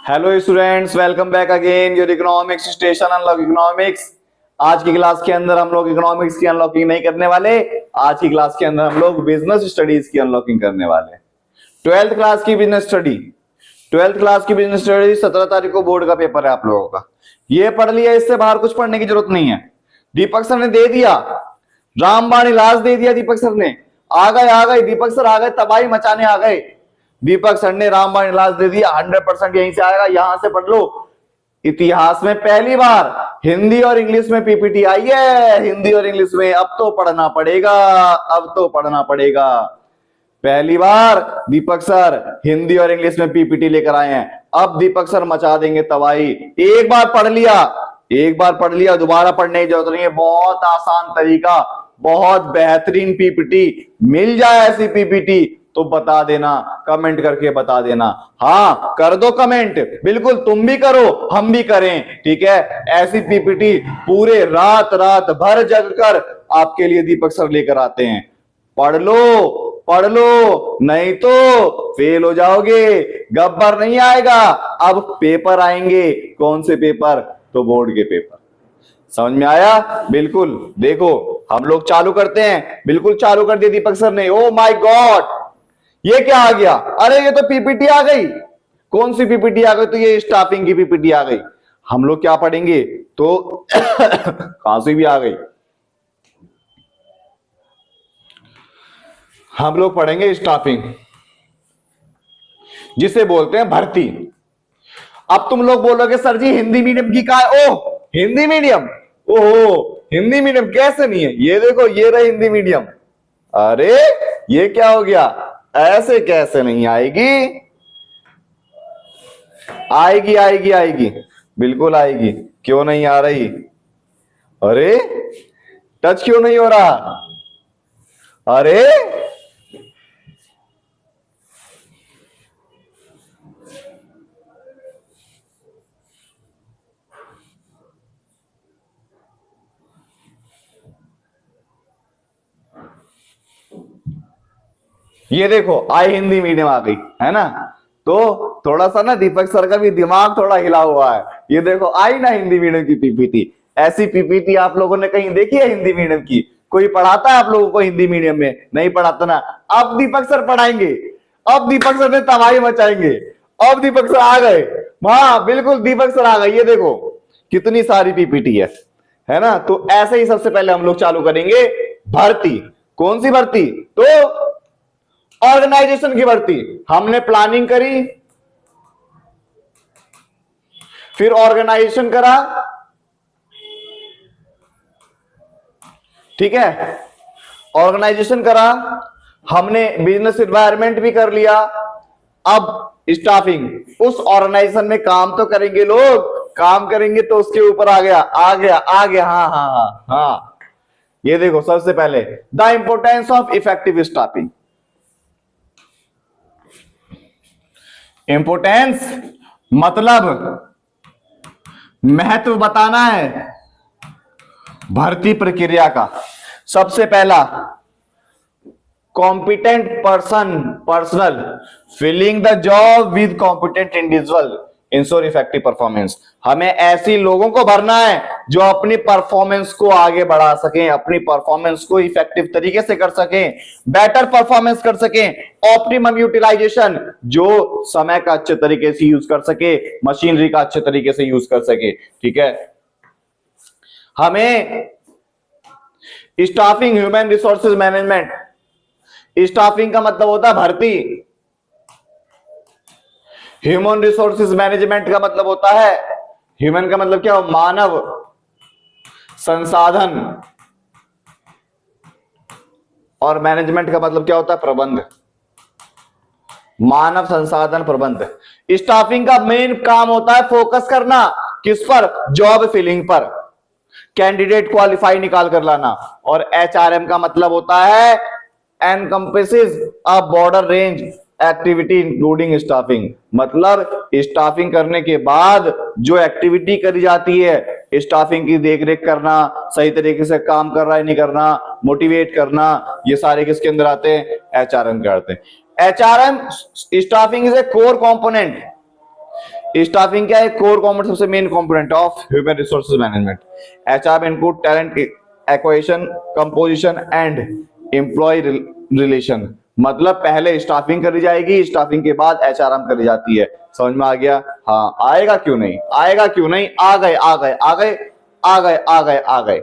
Hello students, welcome back again your economics station unlock economics. आज की class के अंदर हम लोग इकोनॉमिक्स की अनलॉकिंग नहीं करने वाले। आज की क्लास के अंदर हम लोग बिजनेस स्टडीज की अनलॉकिंग करने वाले। 12th क्लास की बिजनेस स्टडी 17 तारीख को बोर्ड का पेपर है आप लोगों का। ये पढ़ लिया, इससे बाहर कुछ पढ़ने की जरूरत नहीं है। दीपक सर ने दे दिया, रामबाण इलाज दे दिया दीपक सर ने। आ गए दीपक सर, आ गए, तबाही मचाने आ गए। दीपक सर ने रामबाण इलाज दे दिया। 100% यहीं से आएगा, यहां से पढ़ लो। इतिहास में पहली बार हिंदी और इंग्लिश में पीपीटी आई है। हिंदी और इंग्लिश में अब तो पढ़ना पड़ेगा, अब तो पढ़ना पड़ेगा। पहली बार दीपक सर हिंदी और इंग्लिश में पीपीटी लेकर आए हैं। अब दीपक सर मचा देंगे तबाही। एक बार पढ़ लिया, दोबारा पढ़ने की जरूरत नहीं है। बहुत आसान तरीका, बहुत बेहतरीन पीपीटी। मिल जाए ऐसी पीपीटी तो बता देना, कमेंट करके बता देना। हाँ, कर दो कमेंट, बिल्कुल तुम भी करो, हम भी करें, ठीक है। ऐसी पीपीटी पूरे रात भर जग कर आपके लिए दीपक सर लेकर आते हैं। पढ़ लो, नहीं तो फेल हो जाओगे, गब्बर नहीं आएगा। अब पेपर आएंगे। कौन से पेपर? तो बोर्ड के पेपर। समझ में आया? बिल्कुल। देखो हम लोग चालू करते हैं। बिल्कुल चालू कर दिया दीपक सर ने। ओ माय गॉड, ये क्या आ गया? अरे ये तो पीपीटी आ गई। कौन सी पीपीटी आ गई? तो ये स्टाफिंग की पीपीटी आ गई। हम लोग क्या पढ़ेंगे? तो खांसी भी आ गई। हम लोग पढ़ेंगे स्टाफिंग, जिसे बोलते हैं भर्ती। अब तुम लोग बोलोगे सर जी हिंदी मीडियम की का है? ओह हिंदी मीडियम, ओहो हिंदी मीडियम कैसे नहीं है? ये देखो, ये रहा हिंदी मीडियम। अरे ये क्या हो गया? ऐसे कैसे नहीं आएगी? आएगी, बिल्कुल आएगी। क्यों नहीं आ रही? अरे टच क्यों नहीं हो रहा? अरे ये देखो, आई हिंदी मीडियम आ गई, है ना। तो थोड़ा सा ना दीपक सर का भी दिमाग थोड़ा हिला हुआ है। ये देखो आई ना हिंदी मीडियम की पीपीटी। ऐसी पीपीटी आप लोगों ने कहीं देखी है हिंदी मीडियम की? कोई पढ़ाता है आप लोगों को हिंदी मीडियम में? नहीं पढ़ाता ना। अब दीपक सर पढ़ाएंगे, अब दीपक सर ने तबाही मचाएंगे। अब दीपक सर आ गए। हाँ बिल्कुल, दीपक सर आ गए। ये देखो कितनी सारी पीपीटी है ना। तो ऐसे ही सबसे पहले हम लोग चालू करेंगे भर्ती। कौन सी भर्ती? तो ऑर्गेनाइजेशन की भर्ती। हमने प्लानिंग करी, फिर ऑर्गेनाइजेशन करा, ठीक है। ऑर्गेनाइजेशन करा, हमने बिजनेस एनवायरनमेंट भी कर लिया। अब स्टाफिंग। उस ऑर्गेनाइजेशन में काम तो करेंगे लोग, काम करेंगे तो उसके ऊपर आ गया। हाँ। ये देखो सबसे पहले the importance of effective staffing. Importance मतलब महत्व बताना है भर्ती प्रक्रिया का। सबसे पहला, competent personnel filling the job with competent individual ensure effective performance. हमें ऐसी लोगों को भरना है जो अपनी परफॉर्मेंस को आगे बढ़ा सकें, अपनी परफॉर्मेंस को इफेक्टिव तरीके से कर सकें, बेटर परफॉर्मेंस कर सकें। ऑप्टिमम यूटिलाइजेशन, जो समय का अच्छे तरीके से यूज कर सके, मशीनरी का अच्छे तरीके से यूज कर सके, ठीक है। हमें staffing, human resources management. Staffing का मतलब होता है भर्ती। ह्यूमन रिसोर्सेज मैनेजमेंट का मतलब होता है, ह्यूमन का मतलब क्या हो? मानव संसाधन। और मैनेजमेंट का मतलब क्या होता है? प्रबंध। मानव संसाधन प्रबंध। स्टाफिंग का मेन काम होता है फोकस करना, किस पर? जॉब फिलिंग पर, कैंडिडेट क्वालिफाई निकाल कर लाना। और एचआरएम का मतलब होता है encompasses a broader range activity including staffing. मतलब स्टाफिंग करने के बाद जो एक्टिविटी करी जाती है, स्टाफिंग की देखरेख करना, सही तरीके से काम कर रहा है नहीं करना, मोटिवेट करना, ये सारे किसके अंदर आते हैं? एचआरएम के आते हैं। HRM staffing is a core component staffing क्या है? कोर कॉम्पोनेंट, सबसे main component of human resources management. HR input talent acquisition, composition and employ relation. मतलब पहले स्टाफिंग करी जाएगी, स्टाफिंग के बाद एचआरएम करी जाती है। समझ में आ गया? हाँ, आएगा क्यों नहीं, आएगा क्यों नहीं, आ गए आ गए आ गए आ गए आ गए आ गए।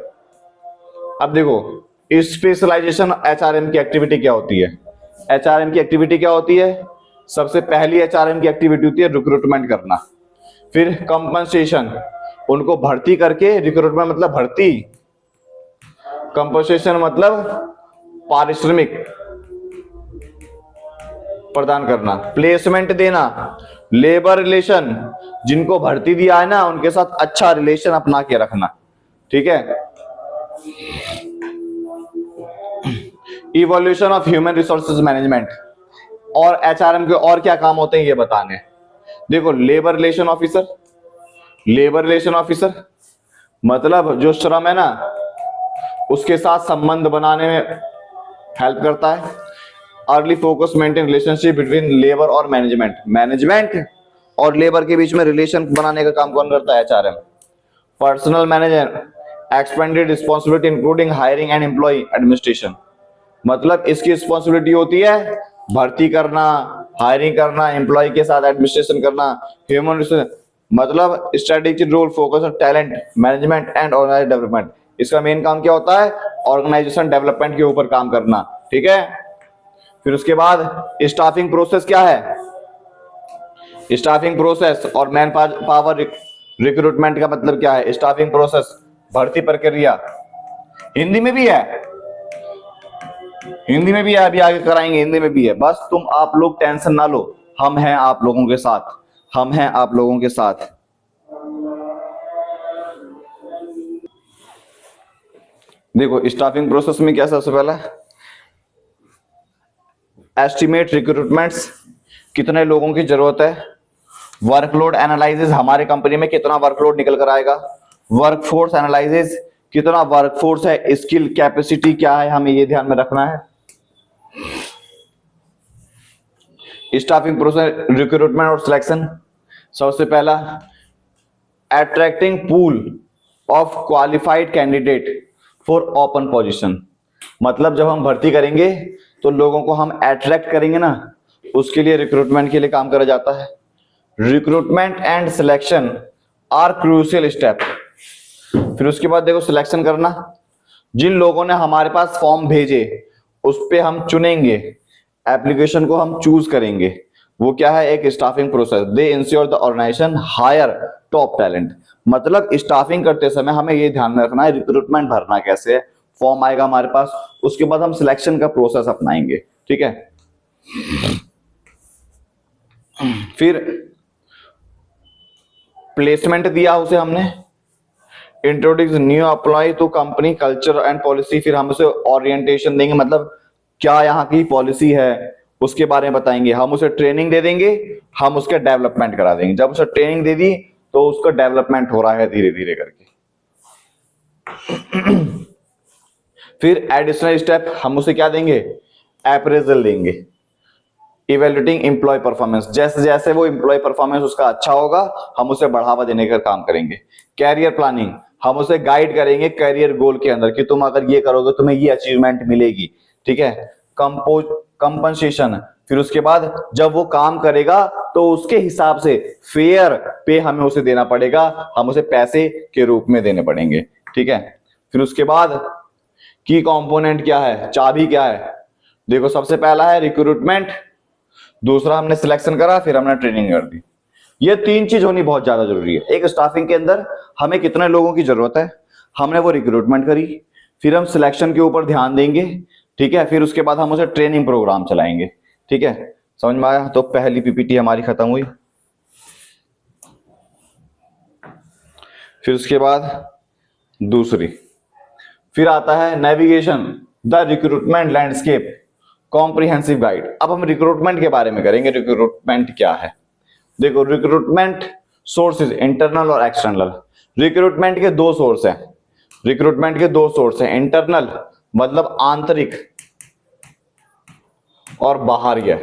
अब देखो स्पेशलाइजेशन एचआरएम की एक्टिविटी क्या होती है। एचआरएम की एक्टिविटी क्या होती है? सबसे पहली एचआरएम की एक्टिविटी होती है रिक्रूटमेंट करना, फिर कंपनसेशन, उनको भर्ती करके, रिक्रूटमेंट मतलब भर्ती, कंपनसेशन मतलब पारिश्रमिक प्रदान करना, प्लेसमेंट देना, लेबर रिलेशन, जिनको भर्ती दिया है ना उनके साथ अच्छा रिलेशन अपना के रखना। ठीक है। Evolution of human resources management. और एचआरएम के और क्या काम होते हैं ये बताने। देखो labour relation officer, labour relation officer मतलब जो श्रम है ना उसके साथ संबंध बनाने में हेल्प करता है। Early focus maintain relationship between labour और मैनेजमेंट, मैनेजमेंट और लेबर के बीच में रिलेशन बनाने का काम कौन करता है? HRM. Personnel manager, expanded responsibility including hiring and employ administration. मतलब इसकी रिस्पॉन्सिबिलिटी होती है भर्ती करना, हायरिंग करना, एम्प्लॉय के साथ एडमिनिस्ट्रेशन करना, ह्यूमन रिसोर्स, मतलब strategic role, focus on talent management and organisation development. इसका मेन काम क्या होता है? ऑर्गेनाइजेशन डेवलपमेंट के ऊपर काम करना। ठीक है। फिर उसके बाद स्टाफिंग प्रोसेस क्या है? स्टाफिंग प्रोसेस और मैन पावर रिक्रूटमेंट का मतलब क्या है? स्टाफिंग प्रोसेस भर्ती प्रक्रिया, हिंदी में भी है, हिंदी में भी है, अभी आगे कराएंगे, हिंदी में भी है। बस तुम आप लोग टेंशन ना लो, हम हैं आप लोगों के साथ, हम हैं आप लोगों के साथ। देखो स्टाफिंग प्रोसेस में क्या, सबसे पहला एस्टिमेट रिक्रूटमेंट्स, कितने लोगों की जरूरत है। वर्कलोड एनालिसिस, हमारे कंपनी में कितना वर्कलोड निकल कर आएगा। वर्कफोर्स एनालिसिस, कितना वर्कफोर्स है, स्किल कैपेसिटी क्या है, हमें ये ध्यान में रखना है। स्टाफिंग प्रोसेस रिक्रूटमेंट और सिलेक्शन, सबसे पहला attracting pool of qualified candidate for open position. मतलब जब हम भर्ती करेंगे तो लोगों को हम अट्रैक्ट करेंगे ना, उसके लिए रिक्रूटमेंट के लिए काम करा जाता है। Recruitment and selection are crucial step. फिर उसके बाद देखो सिलेक्शन करना, जिन लोगों ने हमारे पास फॉर्म भेजे उस पे हम चुनेंगे, एप्लीकेशन को हम चूज करेंगे, वो क्या है? एक staffing process. They ensure the organisation hire top talent. मतलब स्टाफिंग करते समय हमें ये ध्यान में रखना है रिक्रूटमेंट भरना कैसे है, फॉर्म आएगा हमारे पास, उसके बाद हम सिलेक्शन का प्रोसेस अपनाएंगे। ठीक है। फिर प्लेसमेंट दिया उसे हमने, introduce new employ to company culture and policy. फिर हम उसे ओरिएंटेशन देंगे, मतलब क्या यहाँ की पॉलिसी है उसके बारे में बताएंगे। हम उसे ट्रेनिंग दे देंगे, हम उसके डेवलपमेंट करा देंगे। जब उसे ट्रेनिंग दे दी तो उसका डेवलपमेंट हो रहा है धीरे धीरे करके। फिर एडिशनल स्टेप हम उसे क्या देंगे? अप्रेजल देंगे, इवेल्युएटिंग एम्प्लॉय परफॉर्मेंस। जैसे जैसे वो एम्प्लॉय परफॉर्मेंस उसका अच्छा होगा हम उसे बढ़ावा देने का काम करेंगे। कैरियर प्लानिंग, हम उसे गाइड करेंगे कैरियर गोल के अंदर कि तुम अगर ये करोगे तुम्हें ये अचीवमेंट मिलेगी। ठीक है। कंपनसेशन, फिर उसके बाद जब वो काम करेगा तो उसके हिसाब से फेयर पे हमें उसे देना पड़ेगा, हम उसे पैसे के रूप में देने पड़ेंगे। ठीक है। फिर उसके बाद की कंपोनेंट क्या है, चाबी क्या है? देखो सबसे पहला है रिक्रूटमेंट, दूसरा हमने सिलेक्शन करा, फिर हमने ट्रेनिंग कर दी। ये तीन चीज होनी बहुत ज्यादा जरूरी है एक स्टाफिंग के अंदर। हमें कितने लोगों की जरूरत है, हमने वो रिक्रूटमेंट करी, फिर हम सिलेक्शन के ऊपर ध्यान देंगे। ठीक है। फिर उसके बाद हम उसे ट्रेनिंग प्रोग्राम चलाएंगे। ठीक है, समझ में आया? तो पहली पीपीटी हमारी खत्म हुई। फिर उसके बाद दूसरी, फिर आता है navigation the recruitment landscape comprehensive guide. अब हम रिक्रूटमेंट के बारे में करेंगे। रिक्रूटमेंट क्या है? देखो रिक्रूटमेंट सोर्सेज इंटरनल और एक्सटर्नल। रिक्रूटमेंट के दो सोर्स हैं, रिक्रूटमेंट के दो सोर्स हैं। इंटरनल मतलब आंतरिक और बाहरी,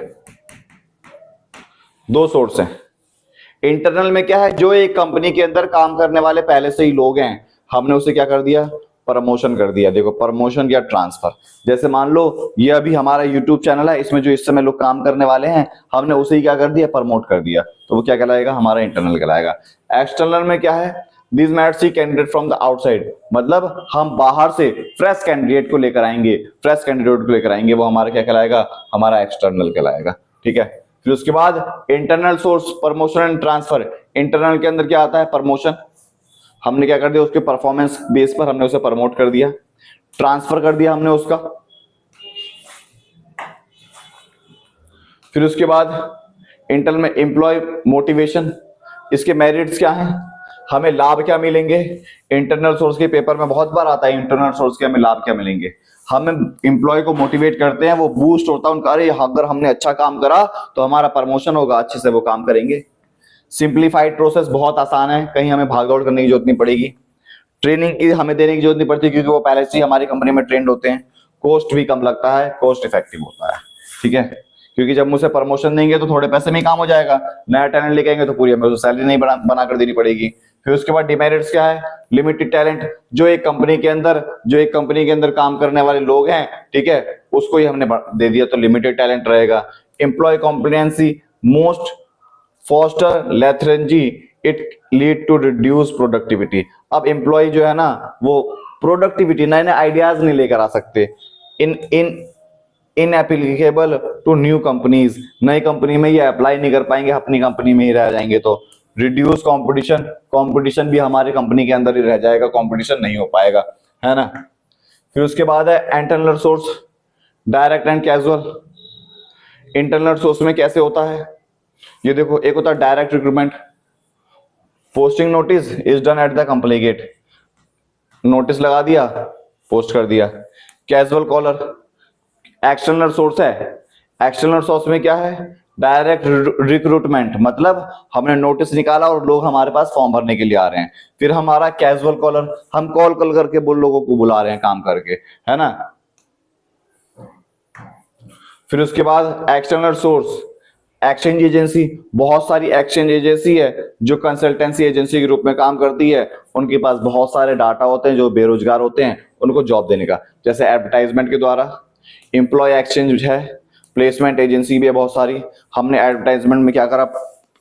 दो सोर्स हैं। इंटरनल में क्या है, जो एक कंपनी के अंदर काम करने वाले पहले से ही लोग हैं, हमने उसे क्या कर दिया, प्रमोशन कर दिया। देखो प्रमोशन या ट्रांसफर, जैसे मान लो ये अभी हमारा यूट्यूब चैनल है, इसमें जो इस समय लोग काम करने वाले हैं, हमने उसे ही क्या कर दिया, प्रमोट कर दिया, तो वो क्या कहलाएगा, हमारा इंटरनल कहलाएगा। एक्सटर्नल में क्या है, this mat see candidate from the outside, मतलब हम बाहर से फ्रेश कैंडिडेट को लेकर आएंगे, फ्रेश कैंडिडेट को लेकर आएंगे, वो हमारा क्या कहलाएगा, हमारा एक्सटर्नल कहलाएगा। ठीक है, फिर उसके बाद internal source, promotion and transfer. Internal के अंदर क्या आता है, प्रमोशन, हमने क्या कर दिया, उसके परफॉर्मेंस बेस पर हमने उसे प्रमोट कर दिया, ट्रांसफर कर दिया हमने उसका। फिर उसके बाद इंटरनल में एम्प्लॉय मोटिवेशन, इसके मेरिट्स क्या हैं, हमें लाभ क्या मिलेंगे। इंटरनल सोर्स के पेपर में बहुत बार आता है, इंटरनल सोर्स के हमें लाभ क्या मिलेंगे। हम एम्प्लॉय को मोटिवेट करते हैं, वो बूस्ट होता है उनका, अरे अगर हमने अच्छा काम करा तो हमारा प्रमोशन होगा, अच्छे से वो काम करेंगे। सिंप्लीफाइड प्रोसेस बहुत आसान है, कहीं हमें भागदौड़ करने की जरूरत नहीं पड़ेगी, ट्रेनिंग की हमें देने की जरूरत नहीं पड़ती, क्योंकि वो पहले से ही हमारी कंपनी में ट्रेंड होते हैं। कॉस्ट भी कम लगता है, कॉस्ट इफेक्टिव होता है। ठीक है, क्योंकि जब मुझे प्रमोशन देंगे तो थोड़े पैसे में ही काम हो जाएगा, नया टैलेंट लेके आएंगे तो पूरी हमें सैलरी नहीं बना कर देनी पड़ेगी। फिर उसके बाद डिमेरिट्स क्या है, लिमिटेड टैलेंट, जो एक कंपनी के अंदर काम करने वाले लोग हैं, ठीक है, उसको ही हमने दे दिया तो लिमिटेड टैलेंट रहेगा। Employee competency, most foster lethargy, it lead to reduce productivity. अब एम्प्लॉय जो है ना, वो प्रोडक्टिविटी, नए नए आइडियाज नहीं लेकर आ सकते, इन एप्लीकेबल टू न्यू कंपनीज, नई कंपनी में ये अप्लाई नहीं कर पाएंगे, अपनी कंपनी में ही रह जाएंगे। तो रिड्यूस कंपटीशन, कंपटीशन भी हमारी कंपनी के अंदर ही रह जाएगा, कंपटीशन नहीं हो पाएगा, है ना। फिर उसके बाद है internal source, direct and casual. Internal source में कैसे होता है, ये देखो, एक होता है direct recruitment, posting notice is done at the company gate, notice लगा दिया, पोस्ट कर दिया। कैजुअल कॉलर, एक्सटर्नल सोर्स है, एक्सटर्नल सोर्स में क्या है, डायरेक्ट रिक्रूटमेंट, मतलब हमने नोटिस निकाला और लोग हमारे पास फॉर्म भरने के लिए आ रहे हैं। फिर हमारा कैजुअल कॉलर, हम कॉल करके लोगों को बुला रहे हैं काम करके, है ना। फिर उसके बाद एक्सटर्नल सोर्स, एक्सचेंज एजेंसी, बहुत सारी एक्सचेंज एजेंसी है जो कंसल्टेंसी एजेंसी के रूप में काम करती है, उनके पास बहुत सारे डाटा होते हैं, जो बेरोजगार होते हैं उनको जॉब देने का, जैसे एडवर्टाइजमेंट के द्वारा। एम्प्लॉय एक्सचेंज है, प्लेसमेंट एजेंसी भी है बहुत सारी, हमने एडवर्टाइजमेंट में क्या करा,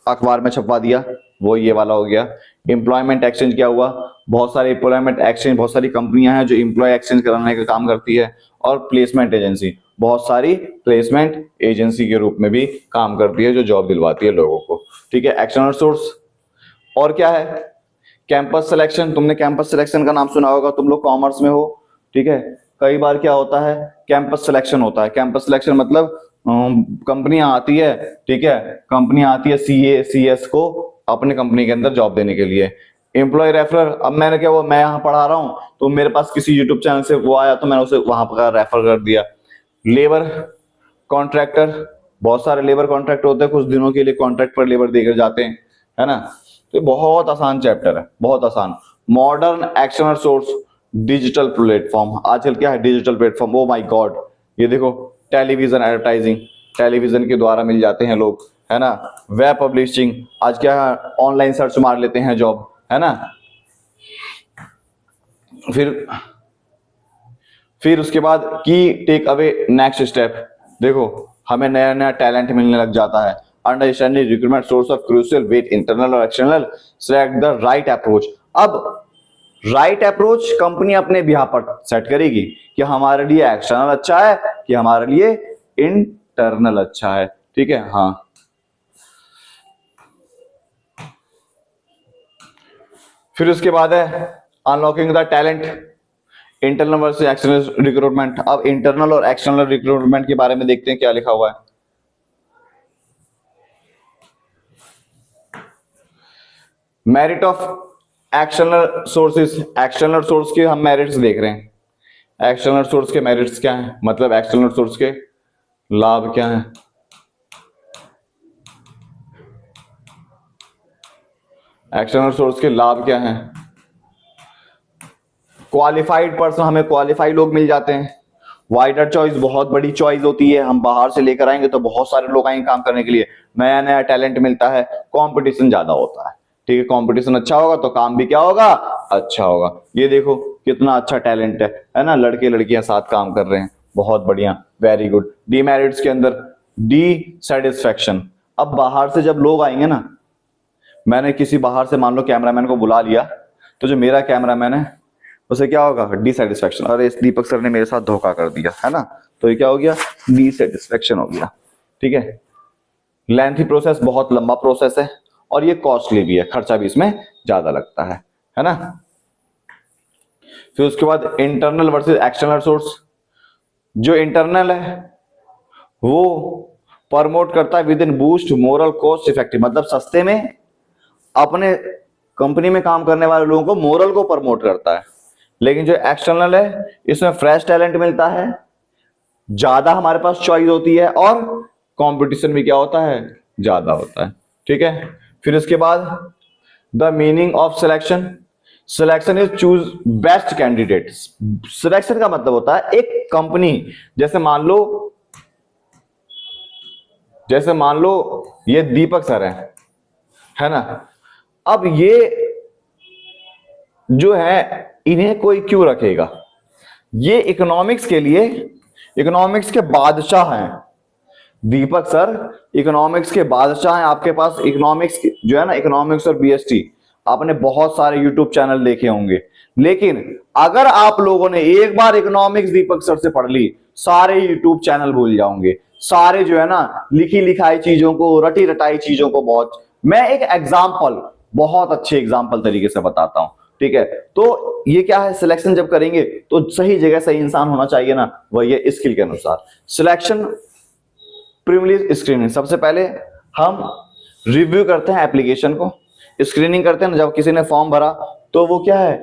अखबार में छपवा दिया, वो ये वाला हो गया। एम्प्लॉयमेंट एक्सचेंज क्या हुआ, बहुत सारे एम्प्लॉयमेंट एक्सचेंज, बहुत सारी कंपनियां हैं जो एम्प्लॉय एक्सचेंज कराने का काम करती है। और प्लेसमेंट एजेंसी, बहुत सारी प्लेसमेंट एजेंसी के रूप में भी काम करती है, जो जॉब दिलवाती है लोगों को। ठीक है, एक्सटर्नल सोर्स। और क्या है, कैंपस सिलेक्शन, तुमने कैंपस सिलेक्शन का नाम सुना होगा, तुम लोग कॉमर्स में हो, ठीक है। कई बार क्या होता है, कैंपस सिलेक्शन होता है। कैंपस सिलेक्शन मतलब कंपनियां आती है, ठीक है, कंपनियां आती है सीए सीएस को अपने कंपनी के अंदर जॉब देने के लिए। एम्प्लॉय रेफरल, अब मैंने क्या, वो मैं यहाँ पढ़ा रहा हूँ तो मेरे पास किसी यूट्यूब चैनल से वो आया तो मैंने उसे वहां पर रेफर कर दिया। लेबर कॉन्ट्रैक्टर, बहुत सारे लेबर कॉन्ट्रैक्ट होते हैं, कुछ दिनों के लिए कॉन्ट्रैक्ट पर लेबर देकर जाते हैं, है ना। तो बहुत आसान चैप्टर है, बहुत आसान। Modern external source, digital platform, आजकल क्या है, digital platform, oh my God, ये देखो, टेलीविजन एडवर्टाइजिंग, टेलीविजन के द्वारा मिल जाते हैं लोग, है ना। वेब पब्लिशिंग, आज क्या है, ऑनलाइन सर्च मार लेते हैं जॉब, है ना। फिर उसके बाद की टेक अवे नेक्स्ट स्टेप, देखो हमें नया नया टैलेंट मिलने लग जाता है। Understanding recruitment source of crucial weight, internal और external, select the right approach. अब राइट अप्रोच कंपनी अपने बिहार पर सेट करेगी कि हमारे लिए एक्सटर्नल अच्छा है कि हमारे लिए इंटरनल अच्छा है, ठीक है। हाँ, फिर उसके बाद है unlocking the talent, internal versus external recruitment. अब इंटरनल और एक्सटर्नल रिक्रूटमेंट के बारे में देखते हैं क्या लिखा हुआ है। Merit of external sources, external source के हम मेरिट्स देख रहे हैं। एक्सटर्नल सोर्स के मेरिट्स क्या हैं, मतलब एक्सटर्नल सोर्स के लाभ क्या हैं। एक्सटर्नल सोर्स के लाभ क्या हैं, क्वालिफाइड पर्सन, हमें क्वालिफाइड लोग मिल जाते हैं। वाइडर चॉइस, बहुत बड़ी चॉइस होती है, हम बाहर से लेकर आएंगे तो बहुत सारे लोग आएंगे काम करने के लिए, नया नया टैलेंट मिलता है, कंपटीशन ज्यादा होता है। ठीक है, कंपटीशन अच्छा होगा तो काम भी क्या होगा, अच्छा होगा। ये देखो कितना अच्छा टैलेंट है ना, लड़के लड़कियां साथ काम कर रहे हैं, बहुत बढ़िया, वेरी गुड। डीमेरिट्स के अंदर डी सेटिस्फेक्शन, अब बाहर से जब लोग आएंगे ना, मैंने किसी बाहर से मान लो कैमरामैन को बुला लिया, तो जो मेरा कैमरामैन है उसे क्या होगा, डिससेटिस्फेक्शन, अरे इस दीपक सर ने मेरे साथ धोखा कर दिया, है ना, तो ये क्या हो गया, डिससेटिस्फेक्शन हो गया। ठीक है, लेंथी प्रोसेस, बहुत लंबा प्रोसेस है, और ये कॉस्टली भी है, खर्चा भी इसमें ज्यादा लगता है ना। फिर उसके बाद इंटरनल वर्सेस एक्सटर्नल सोर्स। जो इंटरनल है वो प्रमोट करता है with in boost moral cost effective, मतलब सस्ते में अपने कंपनी में काम करने वाले लोगों को मोरल को प्रमोट करता है। लेकिन जो एक्सटर्नल है इसमें फ्रेश टैलेंट मिलता है, ज्यादा हमारे पास चॉइस होती है, और कंपटीशन भी क्या होता है, ज्यादा होता है। ठीक है, फिर इसके बाद the meaning of selection. Selection is choose best candidate. Selection का मतलब होता है एक कंपनी, जैसे मान लो ये दीपक सर है ना, अब ये जो है इन्हें कोई क्यों रखेगा, ये इकोनॉमिक्स के लिए, इकोनॉमिक्स के बादशाह हैं दीपक सर, इकोनॉमिक्स के बादशाह हैं। आपके पास इकोनॉमिक्स जो है ना, इकोनॉमिक्स और बीएसटी, आपने बहुत सारे यूट्यूब चैनल देखे होंगे, लेकिन अगर आप लोगों ने एक बार इकोनॉमिक्स दीपक सर से पढ़ ली, सारे यूट्यूब चैनल भूल जाओगे, सारे जो है ना लिखी लिखाई चीजों को, रटी रटाई चीजों को। बहुत, मैं एक एग्जाम्पल, बहुत अच्छे एग्जाम्पल तरीके से बताता हूं। ठीक है, तो ये क्या है, सिलेक्शन जब करेंगे तो सही जगह सही इंसान होना चाहिए ना, वही है स्किल के अनुसार सिलेक्शन। प्रीलिमिनरी स्क्रीनिंग, सबसे पहले हम रिव्यू करते हैं एप्लीकेशन को, स्क्रीनिंग करते हैं ना, जब किसी ने फॉर्म भरा तो वो क्या है,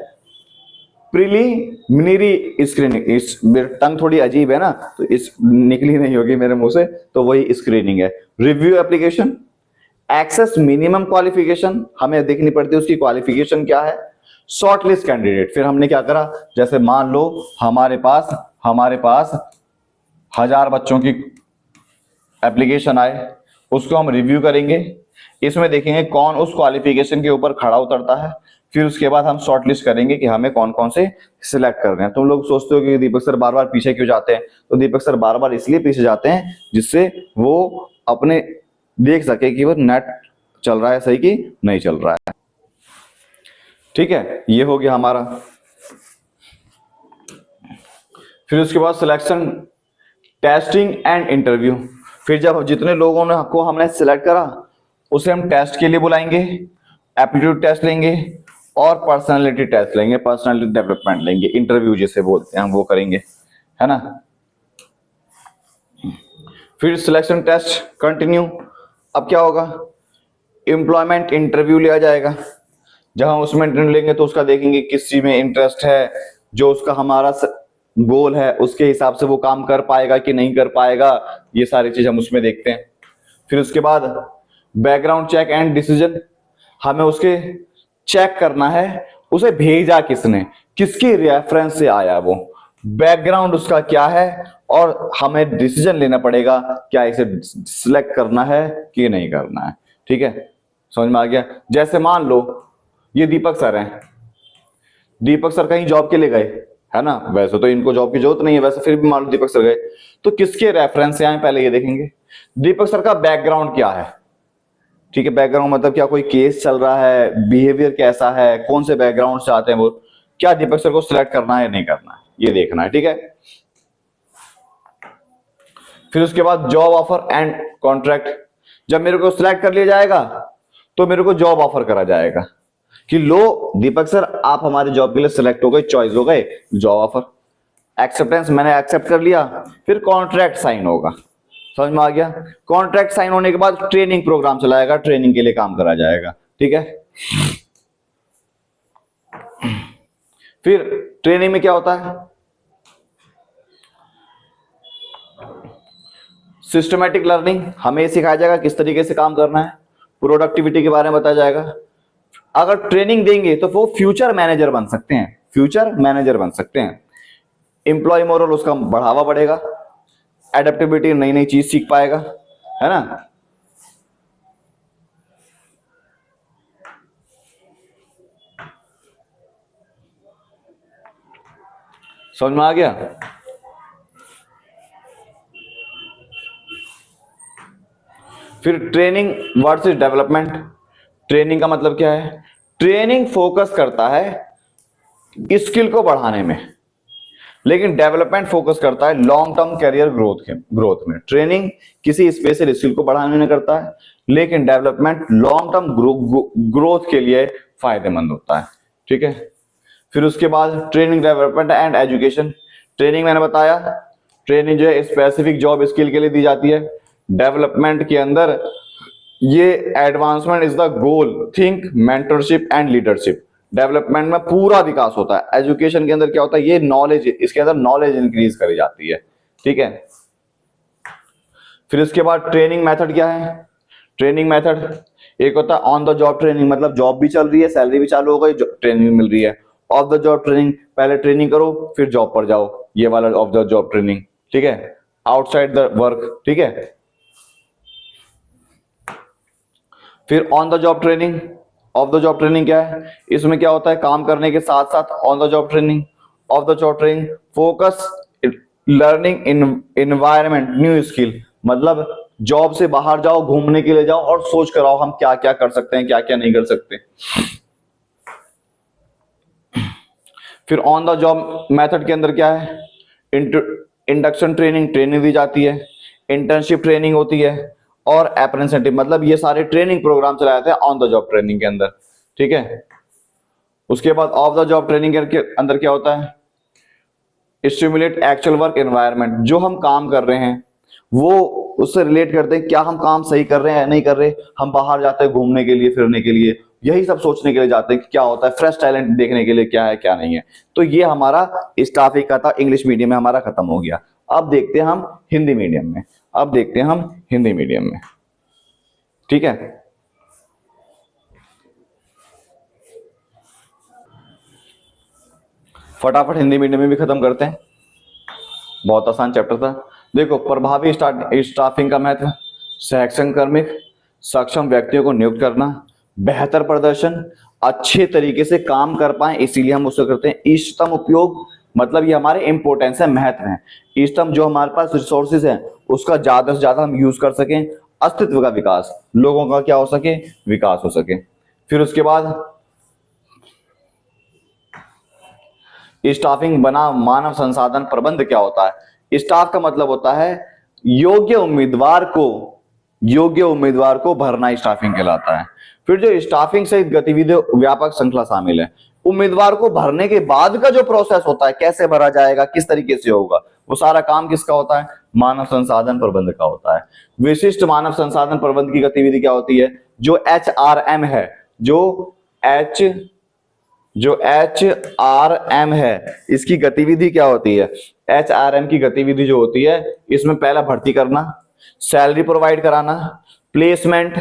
प्रीलिमिनरी स्क्रीनिंग। इस टंग थोड़ी अजीब है ना, तो इस निकली नहीं होगी मेरे मुंह से, तो वही स्क्रीनिंग है। Review application, access minimum qualification, हमें देखनी पड़ती है उसकी क्वालिफिकेशन क्या है। शॉर्टलिस्ट कैंडिडेट, फिर हमने क्या करा, जैसे मान लो हमारे पास 1000 बच्चों की एप्लीकेशन आए, उसको हम रिव्यू करेंगे, इसमें देखेंगे कौन उस क्वालिफिकेशन के ऊपर खड़ा उतरता है, फिर उसके बाद हम शॉर्टलिस्ट करेंगे कि हमें कौन कौन से सिलेक्ट कर रहे हैं। तुम लोग सोचते हो कि दीपक सर बार बार पीछे क्यों जाते हैं, तो दीपक सर बार बार इसलिए पीछे जाते हैं जिससे वो अपने देख सके कि वो नेट चल रहा है सही कि नहीं चल रहा है। ठीक है, ये हो गया हमारा। फिर उसके बाद सिलेक्शन, टेस्टिंग एंड इंटरव्यू। फिर जब जितने लोगों ने को हमने सिलेक्ट करा उसे हम टेस्ट के लिए बुलाएंगे, एप्टीट्यूड टेस्ट लेंगे और पर्सनालिटी टेस्ट लेंगे, पर्सनालिटी डेवलपमेंट लेंगे, इंटरव्यू जिसे बोलते हैं हम वो करेंगे, है ना। फिर सिलेक्शन टेस्ट कंटिन्यू। अब क्या होगा, एम्प्लॉयमेंट इंटरव्यू लिया जाएगा, जब हम उसमें इंटरव्यू लेंगे तो उसका देखेंगे किस चीज में इंटरेस्ट है, जो उसका हमारा गोल है उसके हिसाब से वो काम कर पाएगा कि नहीं कर पाएगा, ये सारी चीज हम उसमें देखते हैं। फिर उसके बाद बैकग्राउंड चेक एंड डिसीजन, हमें उसके चेक करना है उसे भेजा किसने, किसके रेफरेंस से आया वो, बैकग्राउंड उसका क्या है, और हमें डिसीजन लेना पड़ेगा क्या इसे सिलेक्ट करना है कि नहीं करना है। ठीक है, समझ में आ गया। जैसे मान लो ये दीपक सर हैं, दीपक सर कहीं जॉब के लिए गए, है ना, वैसे तो इनको जॉब की जरूरत नहीं है, वैसे फिर भी मान लो दीपक सर गए, तो किसके रेफरेंस से आए पहले ये देखेंगे, दीपक सर का बैकग्राउंड क्या है। ठीक है, बैकग्राउंड मतलब क्या कोई केस चल रहा है, बिहेवियर कैसा है, कौन से बैकग्राउंड से आते हैं वो, क्या दीपक सर को सिलेक्ट करना है नहीं करना है, ये देखना है। ठीक है, फिर उसके बाद जॉब ऑफर एंड कॉन्ट्रैक्ट। जब मेरे को सिलेक्ट कर लिया जाएगा तो मेरे को जॉब ऑफर करा जाएगा कि लो दीपक सर आप हमारे जॉब के लिए सिलेक्ट हो गए, चॉइस हो गए, जॉब ऑफर। एक्सेप्टेंस, मैंने एक्सेप्ट कर लिया, फिर कॉन्ट्रैक्ट साइन होगा। समझ में आ गया। कॉन्ट्रैक्ट साइन होने के बाद ट्रेनिंग प्रोग्राम चलाएगा, ट्रेनिंग के लिए काम करा जाएगा। ठीक है, फिर ट्रेनिंग में क्या होता है, सिस्टमैटिक लर्निंग, हमें सिखाया जाएगा किस तरीके से काम करना है, प्रोडक्टिविटी के बारे में बताया जाएगा। अगर ट्रेनिंग देंगे तो वो फ्यूचर मैनेजर बन सकते हैं, फ्यूचर मैनेजर बन सकते हैं। एम्प्लॉय मोरल उसका बढ़ावा बढ़ेगा, एडेप्टेबिलिटी, नई नई चीज सीख पाएगा, है ना। समझ में आ गया। फिर ट्रेनिंग वर्सेस डेवलपमेंट। ट्रेनिंग का मतलब क्या है? ट्रेनिंग फोकस करता है स्किल को बढ़ाने में, लेकिन डेवलपमेंट फोकस करता है लॉन्ग टर्म करियर ग्रोथ में। ट्रेनिंग किसी स्पेशल स्किल को बढ़ाने में करता है, लेकिन डेवलपमेंट लॉन्ग टर्म ग्रोथ के लिए फायदेमंद होता है, ठीक है। फिर उसके बाद training, development and education. Training मैंने बताया, ट्रेनिंग जो है स्पेसिफिक जॉब स्किल के लिए दी जाती है। डेवलपमेंट के अंदर ये advancement is the goal, think, mentorship and leadership. Development में पूरा विकास होता है। एजुकेशन के अंदर क्या होता है? ये नॉलेज, इसके अंदर नॉलेज इंक्रीज करी जाती है, ठीक है। फिर इसके बाद ट्रेनिंग मेथड क्या है? ट्रेनिंग मेथड एक होता है ऑन द जॉब ट्रेनिंग, मतलब जॉब भी चल रही है, सैलरी भी चालू हो गई, ट्रेनिंग मिल रही है। ऑफ द जॉब ट्रेनिंग, पहले ट्रेनिंग करो फिर जॉब पर जाओ, ये वाला ऑफ द जॉब ट्रेनिंग, ठीक है। आउटसाइड द वर्क, ठीक है। फिर on the job training. Of the job training क्या है? इसमें क्या होता है? काम करने के साथ साथ on the job training. Of the job training focus learning in environment, new skill, मतलब जॉब से बाहर जाओ, घूमने के लिए जाओ और सोच कर आओ हम क्या क्या कर सकते हैं, क्या क्या नहीं कर सकते। फिर ऑन द जॉब मेथड के अंदर क्या है? इंडक्शन ट्रेनिंग, ट्रेनिंग दी जाती है। इंटर्नशिप ट्रेनिंग होती है और अप्रेंटिसशिप, मतलब ये सारे ट्रेनिंग प्रोग्राम चलाए जाते हैं ऑन द जॉब ट्रेनिंग के अंदर, ठीक है। उसके बाद ऑफ द जॉब ट्रेनिंग के अंदर क्या होता है? स्टिमुलेट एक्चुअल वर्क एनवायरनमेंट, जो हम काम कर रहे हैं वो उससे रिलेट करते हैं, क्या हम काम सही कर रहे हैं या नहीं कर रहे। हम बाहर जाते हैं घूमने के लिए, फिरने के लिए, यही सब सोचने के लिए जाते हैं कि क्या होता है, फ्रेश टैलेंट देखने के लिए क्या है क्या नहीं है। तो ये हमारा स्टाफिंग का था, इंग्लिश मीडियम में हमारा खत्म हो गया। अब देखते हैं हम हिंदी मीडियम में, अब देखते हैं हम हिंदी मीडियम में, ठीक है। फटाफट हिंदी मीडियम में भी खत्म करते हैं, बहुत आसान चैप्टर था। देखो, प्रभावी स्टाफिंग का महत्व, शैक्षणिक कार्मिक सक्षम व्यक्तियों को नियुक्त करना, बेहतर प्रदर्शन, अच्छे तरीके से काम कर पाए, इसीलिए हम उसको करते हैं इष्टतम उपयोग, मतलब ये हमारे इंपोर्टेंस है, महत्व है। इष्टतम, जो हमारे पास रिसोर्सेज है उसका ज्यादा से ज्यादा हम यूज कर सकें। अस्तित्व का विकास, लोगों का क्या हो सके? विकास हो सके। फिर उसके बाद स्टाफिंग बना मानव संसाधन प्रबंध क्या होता है? स्टाफ का मतलब होता है योग्य उम्मीदवार को भरना, स्टाफिंग कहलाता है। फिर जो स्टाफिंग सहित गतिविधि व्यापक श्रृंखला शामिल है। उम्मीदवार को भरने के बाद का जो प्रोसेस होता है, कैसे भरा जाएगा, किस तरीके से होगा, वो सारा काम किसका होता है? मानव संसाधन प्रबंध का होता है। विशिष्ट मानव संसाधन प्रबंध की गतिविधि क्या होती है? जो HRM है, जो HRM है, इसकी गतिविधि क्या होती है? HRM की गतिविधि जो होती है, इसमें पहला भर्ती करना, सैलरी प्रोवाइड कराना, प्लेसमेंट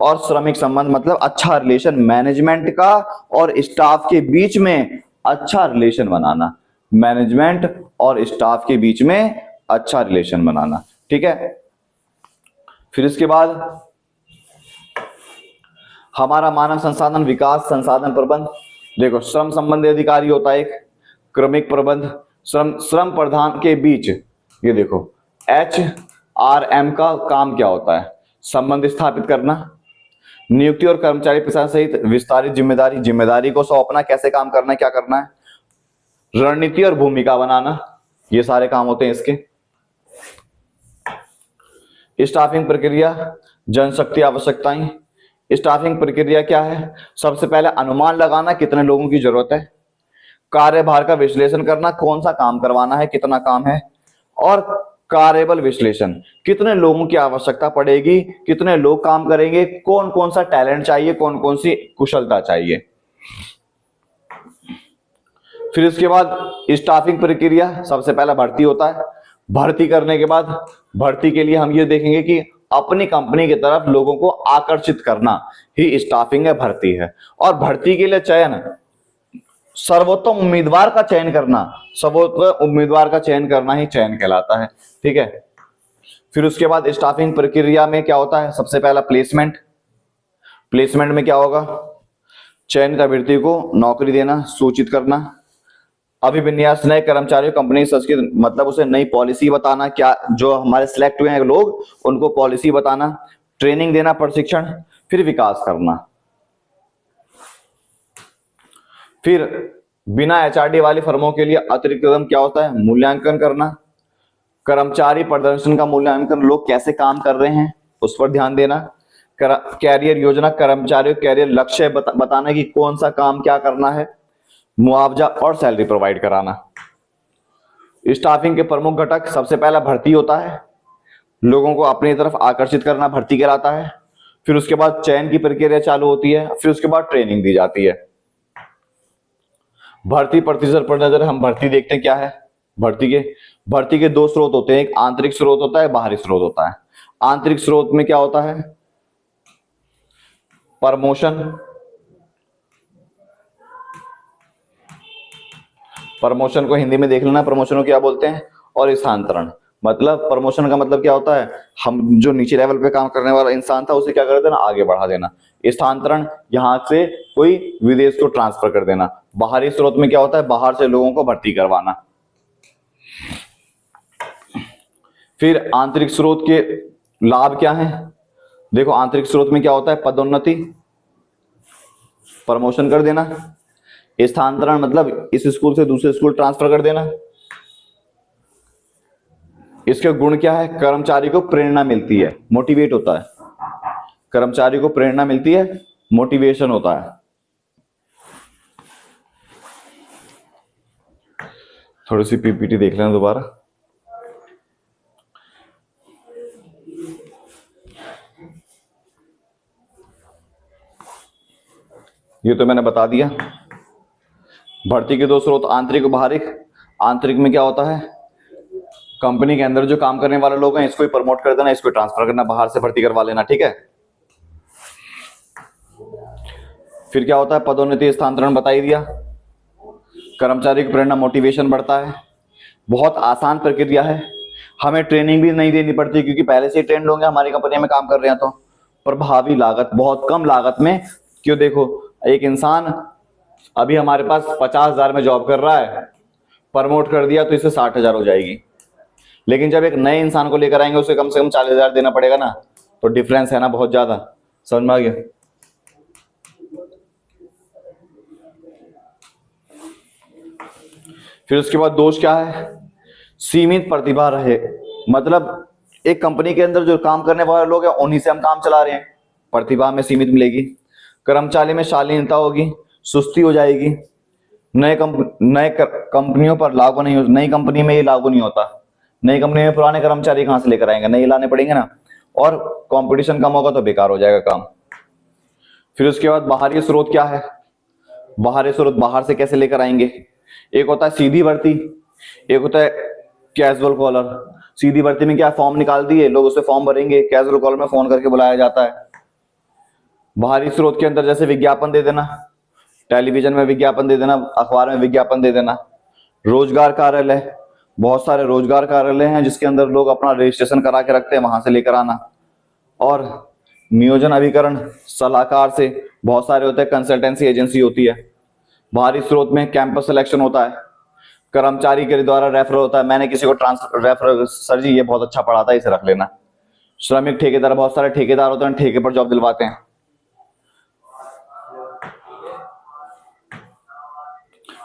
और श्रमिक संबंध, मतलब अच्छा रिलेशन, मैनेजमेंट का और स्टाफ के बीच में अच्छा रिलेशन बनाना, मैनेजमेंट और स्टाफ के बीच में अच्छा रिलेशन बनाना, ठीक है। फिर इसके बाद हमारा मानव संसाधन विकास संसाधन प्रबंध। देखो, श्रम संबंधी अधिकारी होता है एक, क्रमिक प्रबंध, श्रम प्रधान के बीच, ये देखो HRM का काम क्या होता है? संबंध स्थापित करना, नियुक्ति और कर्मचारी प्रशासन सहित विस्तारित जिम्मेदारी को सौंपना, कैसे काम करना है, क्या करना है, रणनीति और भूमिका बनाना, ये सारे काम होते हैं इसके। स्टाफिंग प्रक्रिया, जनशक्ति आवश्यकताएं। स्टाफिंग प्रक्रिया क्या है? सबसे पहले अनुमान लगाना कितने लोगों की जरूरत है, कार्यभार का विश्लेषण करना, कौन सा काम करवाना है, कितना काम है, और कार्यबल विश्लेषण, कितने लोगों की आवश्यकता पड़ेगी, कितने लोग काम करेंगे, कौन कौन सा टैलेंट चाहिए, कौन कौन सी कुशलता चाहिए। फिर इसके बाद स्टाफिंग प्रक्रिया, सबसे पहला भर्ती होता है। भर्ती करने के बाद, भर्ती के लिए हम ये देखेंगे कि अपनी कंपनी की तरफ लोगों को आकर्षित करना ही स्टाफिंग है, भर्ती है। और भर्ती के लिए चयन सर्वोत्तम उम्मीदवार का चयन करना, सर्वोत्तम उम्मीदवार का चयन करना ही चयन कहलाता है। ठीक है। फिर उसके बाद स्टाफिंग प्रक्रिया में क्या होता है, सबसे पहला प्लेसमेंट। प्लेसमेंट में क्या होगा, चयनित अभ्यर्थी को नौकरी देना, सूचित करना, अभिविन्यास, नए कर्मचारियों कंपनी संस्कृत मतलब उसे नई पॉलिसी बताना, क्या जो हमारे सिलेक्ट हुए हैं लोग उनको पॉलिसी बताना, ट्रेनिंग देना, प्रशिक्षण, फिर विकास करना। फिर बिना एचआरडी वाली फर्मों के लिए अतिरिक्त कदम क्या होता है, मूल्यांकन करना, कर्मचारी प्रदर्शन का मूल्यांकन, लोग कैसे काम कर रहे हैं उस पर ध्यान देना, कैरियर योजना, कर्मचारियों कैरियर लक्ष्य बताना कि कौन सा काम क्या करना है, मुआवजा और सैलरी प्रोवाइड कराना। स्टाफिंग के प्रमुख घटक, सबसे पहला भर्ती होता है, लोगों को अपनी तरफ आकर्षित करना भर्ती कहलाता है। फिर उसके बाद चयन की प्रक्रिया चालू होती है, फिर उसके बाद ट्रेनिंग दी जाती है। भर्ती प्रतिशत पर नजर हम भर्ती देखते हैं क्या है, भर्ती के दो स्रोत होते हैं, एक आंतरिक स्रोत होता है, बाहरी स्रोत होता है। आंतरिक स्रोत में क्या होता है, प्रमोशन, प्रमोशन को हिंदी में देख लेना, प्रमोशन को क्या बोलते हैं, और स्थानांतरण। मतलब प्रमोशन का मतलब क्या होता है, हम जो नीचे लेवल पे काम करने वाला इंसान था उसे क्या कर देना, आगे बढ़ा देना। स्थानांतरण, यहां से कोई विदेश को ट्रांसफर कर देना। बाहरी स्रोत में क्या होता है, बाहर से लोगों को भर्ती करवाना। फिर आंतरिक स्रोत के लाभ क्या हैं, देखो आंतरिक स्रोत में क्या होता है, पदोन्नति, प्रमोशन कर देना। स्थानांतरण मतलब इस स्कूल से दूसरे स्कूल ट्रांसफर कर देना। इसके गुण क्या है, कर्मचारी को प्रेरणा मिलती है, मोटिवेट होता है, कर्मचारी को प्रेरणा मिलती है, मोटिवेशन होता है। थोड़ी सी पीपीटी देख लेना दोबारा। ये तो मैंने बता दिया। भर्ती के दो स्रोत, आंतरिक और बाहरी। आंतरिक में क्या होता है, कंपनी के अंदर जो काम करने वाले लोग हैं इसको ही प्रमोट कर देना, इसको ट्रांसफर करना, बाहर से भर्ती करवा लेना। ठीक है। फिर क्या होता है, पदोन्नति, स्थानांतरण बता ही दिया। कर्मचारी की प्रेरणा, मोटिवेशन बढ़ता है। बहुत आसान प्रक्रिया है, हमें ट्रेनिंग भी नहीं देनी पड़ती क्योंकि पहले से ही ट्रेंड होंगे, हमारी कंपनी में काम कर रहे हैं। तो प्रभावी लागत, बहुत कम लागत में। क्यों, देखो एक इंसान अभी हमारे पास 50,000 में जॉब कर रहा है, प्रमोट कर दिया तो इसे 60,000 हो जाएगी। लेकिन जब एक नए इंसान को लेकर आएंगे उसे कम से कम 40,000 देना पड़ेगा ना, तो डिफरेंस है ना बहुत ज्यादा। समझ में आ गया। फिर उसके बाद दोष क्या है, सीमित प्रतिभा रहे, मतलब एक कंपनी के अंदर जो काम करने वाले लोग हैं उन्हीं से हम काम चला रहे हैं, प्रतिभा में सीमित मिलेगी। कर्मचारी में शालीनता होगी, सुस्ती हो जाएगी। नए कंपनियों पर लागू नहीं हो, नई कंपनी में ये लागू नहीं होता। नई कंपनी में पुराने कर्मचारी कहां से लेकर आएंगे, नए लाने पड़ेंगे ना, और कंपटीशन कम होगा तो बेकार हो जाएगा काम। फिर उसके बाद बाहरी स्रोत क्या है, बाहरी स्रोत बाहर से कैसे लेकर आएंगे, एक होता है सीधी भर्ती, एक होता है कैजुअल कॉलर। सीधी भर्ती में क्या, फॉर्म निकाल दिए, लोग उससे फॉर्म भरेंगे। कैजुअल कॉलर में फोन करके बुलाया जाता है। बाहरी स्रोत के अंदर जैसे विज्ञापन दे देना, टेलीविजन में विज्ञापन दे देना, अखबार में विज्ञापन दे देना। रोजगार कार्यालय, बहुत सारे रोजगार कार्यालय हैं जिसके अंदर लोग अपना रजिस्ट्रेशन करा के रखते हैं, वहां से लेकर आना। और नियोजन अभिकरण, सलाहकार से बहुत सारे होते हैं, कंसल्टेंसी एजेंसी होती है। बाहरी स्रोत में कैंपस सिलेक्शन होता है, कर्मचारी के द्वारा रेफरल होता है, मैंने किसी को ट्रांसफर रेफरल, सर जी ये बहुत अच्छा पढ़ाता है इसे रख लेना। श्रमिक ठेकेदार, बहुत सारे ठेकेदार होते हैं, ठेके पर जॉब दिलवाते हैं।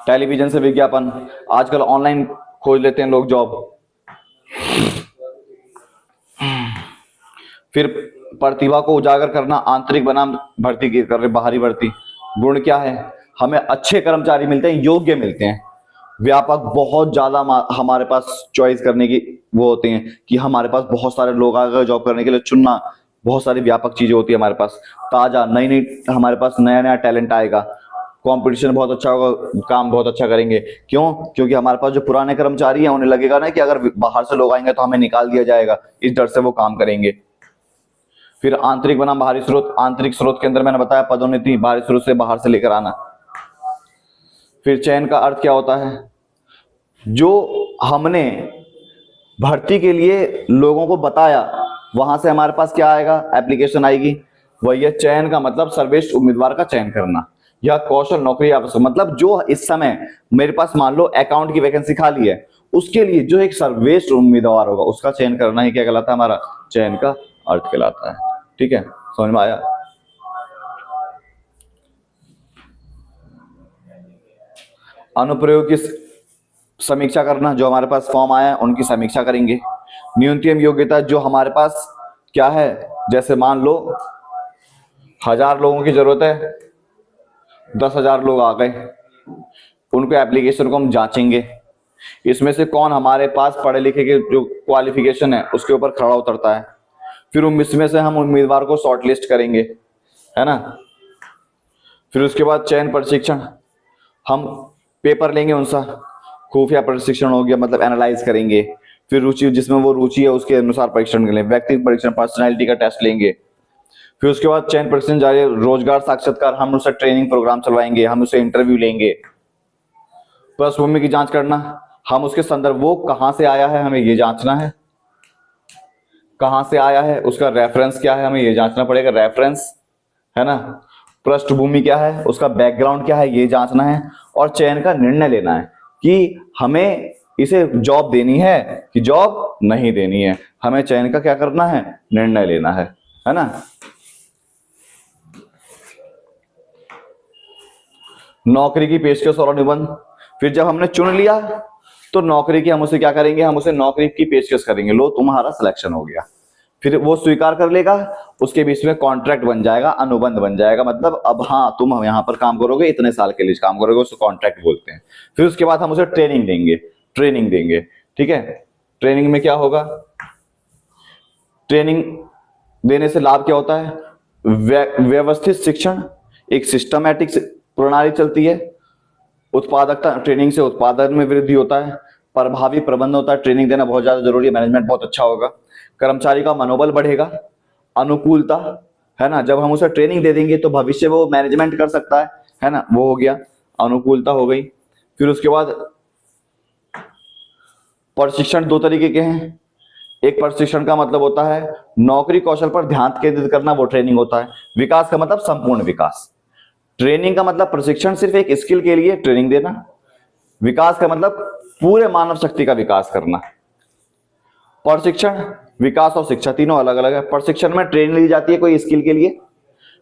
टेलीविजन से विज्ञापन, आजकल ऑनलाइन खोज लेते हैं लोग जॉब। फिर प्रतिभा को उजागर करना, आंतरिक बनाम भर्ती की कर रहे, बाहरी भर्ती। गुण क्या है, हमें अच्छे कर्मचारी मिलते हैं, योग्य मिलते हैं, व्यापक, बहुत ज्यादा हमारे पास चॉइस करने की वो होते हैं कि हमारे पास बहुत सारे लोग आ गए जॉब करने के लिए, चुनना, बहुत सारी व्यापक चीजें होती है हमारे पास। ताजा नई नई, हमारे पास नया नया टैलेंट आएगा, कंपटीशन बहुत अच्छा होगा, काम बहुत अच्छा करेंगे। क्यों, क्योंकि हमारे पास जो पुराने कर्मचारी हैं उन्हें लगेगा ना कि अगर बाहर से लोग आएंगे तो हमें निकाल दिया जाएगा, इस डर से वो काम करेंगे। फिर आंतरिक बनाम बाहरी स्रोत, आंतरिक स्रोत के अंदर मैंने बताया पदोन्नति, बाहरी स्रोत से बाहर से लेकर आना। फिर चयन का अर्थ क्या होता है, जो हमने भर्ती के लिए लोगों को बताया वहां से हमारे पास क्या आएगा, एप्लीकेशन आएगी। वही है चयन का मतलब सर्वश्रेष्ठ उम्मीदवार का चयन करना। यह कौशल नौकरी आवश्यक मतलब जो इस समय मेरे पास मान लो अकाउंट की वैकेंसी खाली है, उसके लिए जो एक सर्वश्रेष्ठ उम्मीदवार होगा उसका चयन करना ही क्या कहलाता है, हमारा चयन का अर्थ कहलाता है। ठीक है, समझ में आया। अनुप्रयोग की समीक्षा करना, जो हमारे पास फॉर्म आया है उनकी समीक्षा करेंगे। न्यूनतम योग्यता, जो हमारे पास क्या है, जैसे मान लो 1000 लोगों की जरूरत है, 10,000 लोग आ गए, उनको एप्लीकेशन को हम जांचेंगे, इसमें से कौन हमारे पास पढ़े लिखे के जो क्वालिफिकेशन है उसके ऊपर खड़ा उतरता है। फिर इसमें से हम उम्मीदवार को शॉर्टलिस्ट करेंगे, है ना। फिर उसके बाद चयन प्रशिक्षण, हम पेपर लेंगे उनसा, खुफिया प्रशिक्षण हो गया मतलब एनालाइज करेंगे। फिर रुचि, जिसमें वो रुचि है उसके अनुसार परीक्षण करेंगे, व्यक्तिगत परीक्षण, पर्सनैलिटी का टेस्ट लेंगे। फिर उसके बाद चयन प्रशिक्षण जारी, रोजगार साक्षात्कार, हम उसका ट्रेनिंग प्रोग्राम चलवाएंगे, हम उसे इंटरव्यू लेंगे। पृष्ठभूमि की जांच करना, हम उसके संदर्भ, वो कहां से आया है हमें ये जांचना है, कहां से आया है, उसका रेफरेंस क्या है हमें ये जांचना पड़ेगा, रेफरेंस, है ना। पृष्ठभूमि क्या है, उसका बैकग्राउंड क्या है ये जांचना है। और चयन का निर्णय लेना है कि हमें इसे जॉब देनी है कि जॉब नहीं देनी है। हमें चयन का क्या करना है, निर्णय लेना है ना। नौकरी की पेशकश और अनुबंध, फिर जब हमने चुन लिया तो नौकरी की हम उसे क्या करेंगे, हम उसे नौकरी की पेशकश करेंगे, लो तुम्हारा सिलेक्शन हो गया। फिर वो स्वीकार कर लेगा, उसके बीच में कॉन्ट्रैक्ट बन जाएगा, अनुबंध बन जाएगा, मतलब अब हाँ तुम यहाँ पर काम करोगे, इतने साल के लिए काम करोगे, उसको कॉन्ट्रैक्ट बोलते हैं। फिर उसके बाद हम उसे ट्रेनिंग देंगे। ठीक है, ट्रेनिंग में क्या होगा, ट्रेनिंग देने से लाभ क्या होता है, व्यवस्थित शिक्षण, एक सिस्टमैटिक प्रणाली चलती है। उत्पादकता, ट्रेनिंग से उत्पादन में वृद्धि होता है। प्रभावी प्रबंधन होता है, ट्रेनिंग देना बहुत ज्यादा जरूरी है, मैनेजमेंट बहुत अच्छा होगा। कर्मचारी का मनोबल बढ़ेगा। अनुकूलता, है ना, जब हम उसे ट्रेनिंग दे देंगे तो भविष्य वो मैनेजमेंट कर सकता है ना, वो हो गया, अनुकूलता हो गई। फिर उसके बाद प्रशिक्षण 2 तरीके के हैं। एक प्रशिक्षण का मतलब होता है नौकरी कौशल पर ध्यान केंद्रित करना, वो ट्रेनिंग होता है। विकास का मतलब संपूर्ण विकास। ट्रेनिंग का मतलब प्रशिक्षण सिर्फ एक स्किल के लिए ट्रेनिंग देना, विकास का मतलब पूरे मानव शक्ति का विकास करना। प्रशिक्षण, विकास और शिक्षा तीनों अलग अलग है। प्रशिक्षण में ट्रेनिंग ली जाती है कोई स्किल के लिए,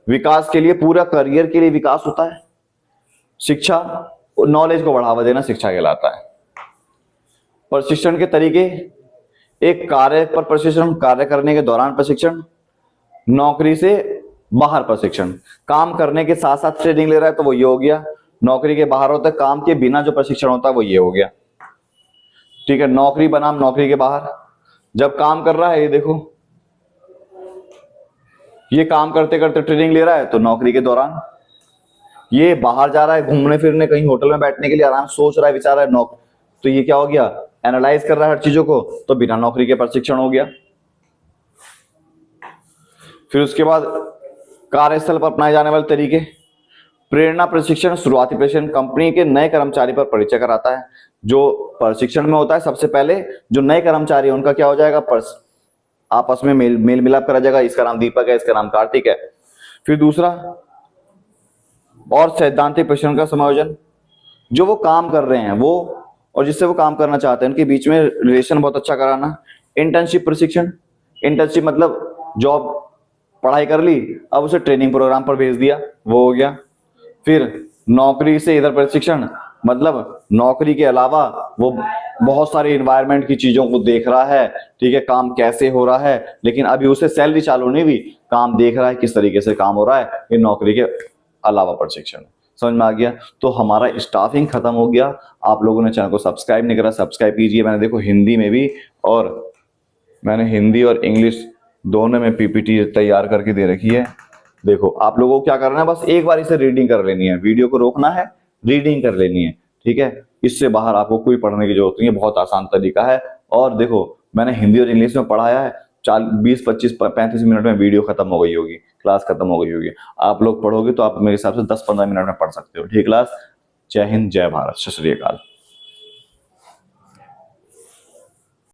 विकास के लिए पूरा करियर के लिए विकास होता है। शिक्षा, नॉलेज को बढ़ावा देना शिक्षा कहलाता है। प्रशिक्षण के तरीके, एक कार्य पर प्रशिक्षण, कार्य करने के दौरान प्रशिक्षण, नौकरी से बाहर प्रशिक्षण, काम करने के साथ साथ ट्रेनिंग ले रहा है तो वो ये हो गया। नौकरी के बाहर होता है, काम के बिना जो प्रशिक्षण होता है वो ये हो गया। ठीक है, नौकरी बनाम नौकरी के बाहर, जब काम कर रहा है, ये देखो ये काम करते करते ट्रेनिंग ले रहा है तो नौकरी के दौरान, ये बाहर जा रहा है घूमने फिरने, कहीं होटल में बैठने के लिए आराम, सोच रहा है, विचार रहा है, तो ये क्या हो गया, एनालाइज कर रहा है हर चीजों को, तो बिना नौकरी के प्रशिक्षण हो गया। फिर उसके बाद कार्यस्थल पर अपनाए जाने वाले तरीके, प्रेरणा प्रशिक्षण, शुरुआती प्रशिक्षण, कंपनी के नए कर्मचारी पर परिचय कराता है। जो प्रशिक्षण में होता है, सबसे पहले जो नए कर्मचारी है उनका क्या हो जाएगा, आपस में मेल मिलाप करा जाएगा, इसका नाम दीपक है, इसका नाम कार्तिक है। फिर दूसरा, और सैद्धांतिक प्रशिक्षण का समायोजन, जो वो काम कर रहे हैं वो और जिससे वो काम करना चाहते हैं उनके बीच में रिलेशन बहुत अच्छा कराना। इंटर्नशिप प्रशिक्षण, इंटर्नशिप मतलब जॉब, पढ़ाई कर ली, अब उसे ट्रेनिंग प्रोग्राम पर भेज दिया, वो हो गया। फिर नौकरी से इधर प्रशिक्षण, मतलब नौकरी के अलावा वो बहुत सारी एनवायरनमेंट की चीजों को देख रहा है, ठीक है, काम कैसे हो रहा है, लेकिन अभी उसे सैलरी चालू नहीं हुई, काम देख रहा है किस तरीके से काम हो रहा है, ये नौकरी के अलावा प्रशिक्षण। समझ में आ गया। तो हमारा स्टाफिंग खत्म हो गया। आप लोगों ने चैनल को सब्सक्राइब नहीं करा, सब्सक्राइब कीजिए। मैंने देखो हिंदी में भी, और मैंने हिंदी और इंग्लिश दोनों में पीपीटी तैयार करके दे रखी है। देखो आप लोगों को क्या करना है, बस एक बार इसे रीडिंग कर लेनी है, वीडियो को रोकना है, रीडिंग कर लेनी है, ठीक है। इससे बाहर आपको कोई पढ़ने की जरूरत नहीं है, बहुत आसान तरीका है। और देखो मैंने हिंदी और इंग्लिश में पढ़ाया है, 20, 25, 35 मिनट में वीडियो खत्म हो गई होगी, क्लास खत्म हो गई होगी। आप लोग पढ़ोगे तो आप मेरे हिसाब से 10-15 मिनट में पढ़ सकते हो, ठीक क्लास। जय हिंद, जय भारत, सत श्री अकाल।